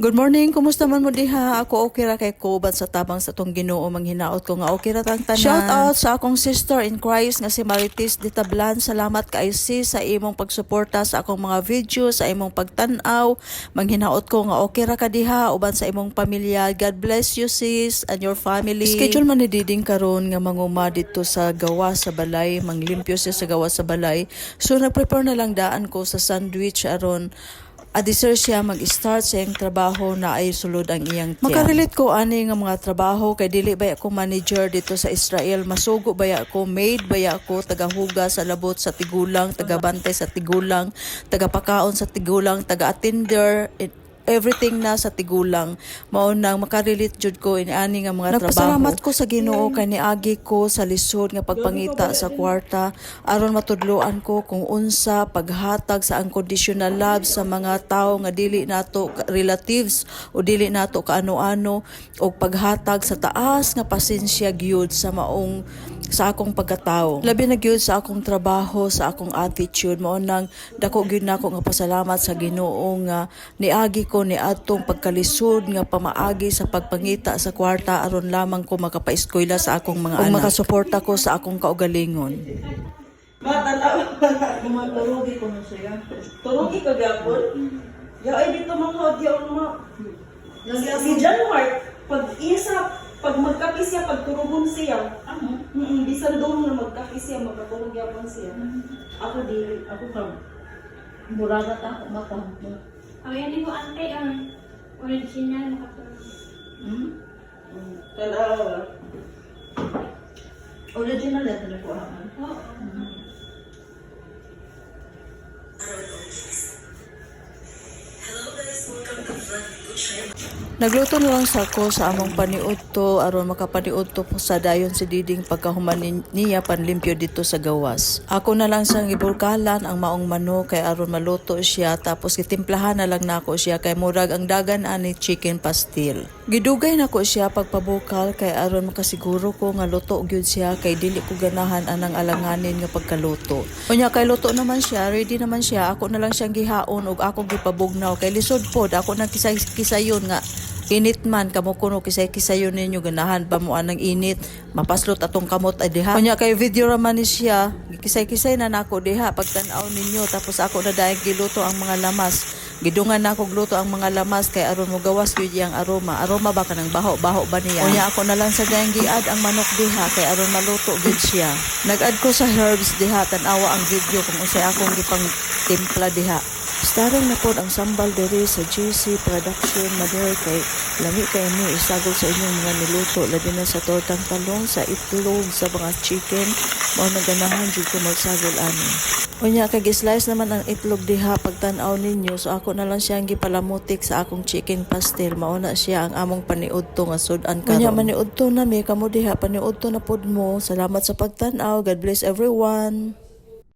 Good morning, kumusta man mo diha? Ako okay ra kay Kobat sa tabang sa tong Ginoo manghinaot ko nga okay ra tang tanan. Shout out sa akong sister in Christ nga si Marites de Tablan. Salamat kay sis sa imong pagsuporta sa akong mga video, sa imong pagtan-aw. Manghinaot ko nga okay ra ka diha uban sa imong pamilya. God bless you sis and your family. Schedule man ni Diding karon nga manguma dito sa gawa sa balay, manglimpyo siya sa gawa sa balay. So nag-prepare na lang daan ko sa sandwich aron adisir siya mag-start sa iyang trabaho na ay sulod ang iyang tiyan. Makarelate ko ani nga mga trabaho kay dili baya ko manager dito sa Israel, masugo baya ko, maid baya ko, tagahuga sa labot sa tigulang, tagabantay sa tigulang, tagapakaon sa tigulang, taga-attender, everything na sa tigulang. Mao nang makarelate jud ko ani nga mga trabaho. Nagpasalamat ko sa Ginoo kay niagi ko sa lisod nga pagpangita sa kwarta aron matudloan ko kung unsa paghatag sa unconditional love sa mga tawo nga dili nato relatives o dili nato kaano-ano, o paghatag sa taas nga pasensya gyud sa maong sa akong pagkatao. Labi na gyud sa akong trabaho, sa akong attitude. Mao nang dako gyud nako nga pasalamat sa Ginoo nga niagi ko ni atong pagkalisod nga pamaagi sa pagpangita sa kwarta aron lamang ko makapaeskwela sa akong mga anak. Ug makasuporta ko sa akong kaugalingon. Turugi ko na siya. Turugi ka gapon? Ya ay dito mga audio mo. Si January, pag magkapi siya, pag turugon siya. Bisan doon na magkapi siya, magkatulog yapon siya. Ako dili, ako kam. Buragat ako, makampo. Oh, yan yung ante ang original makatulog. Talawa. Original na talaga ko. Oo. Nagluto na lang sa ako sa among paniudto aron makapaniudto po sa dayon si Diding pagkahuman niya panlimpyo dito sa gawas. Ako na lang sang ibulkalan ang maong manok kay aron maluto siya, tapos gitimplahan na lang nako siya kay murag ang dagan ani chicken pastil. Gidugay nako siya pagpabukal kay aron makasiguro ko nga luto gyud siya kay dili ko ganahan anang alanganin nga pagkaluto. Unya kay luto naman siya, ready naman siya, ako na lang siyang gihaon ug ako gipabugnaw kay lisod pod ako nang kisayon nga init man kamo kuno kisay-kisayon ninyo ganahan pa mo anang init mapaslot atong kamot ay diha. Kunya kay video raman ni siya, kisay-kisay na nako diha pagtan-aw ninyo, tapos ako na dayon giluto ang mga lamas. Gidungan nako gluto ang mga lamas kay aron mo gawas gyud yang aroma. Aroma ba kanang baho-baho ba niya? Kunya ako na lang sa dayon giad ang manok diha kay aron maluto gyud siya. Nag-add ko sa herbs diha, tan-awa ang video kung unsay akong gipang timpla diha. Starring na pod ang sambal diri sa GC Production Mother kay lami kay ni isagol sa inyong mga niluto labi na sa tortang talong, sa itlog, sa mga chicken. Mao naganahan jud ko magsagol ani. Unya kay gi-slice naman ang itlog diha pagtan-aw ninyo, so ako na lang siyang gipalamutik sa akong chicken pastel. Mao na siya ang among paniudto nga sud-an karon. Unya maniudto na mi kamo diha, paniudto na pod mo. Salamat sa pagtan-aw. God bless everyone.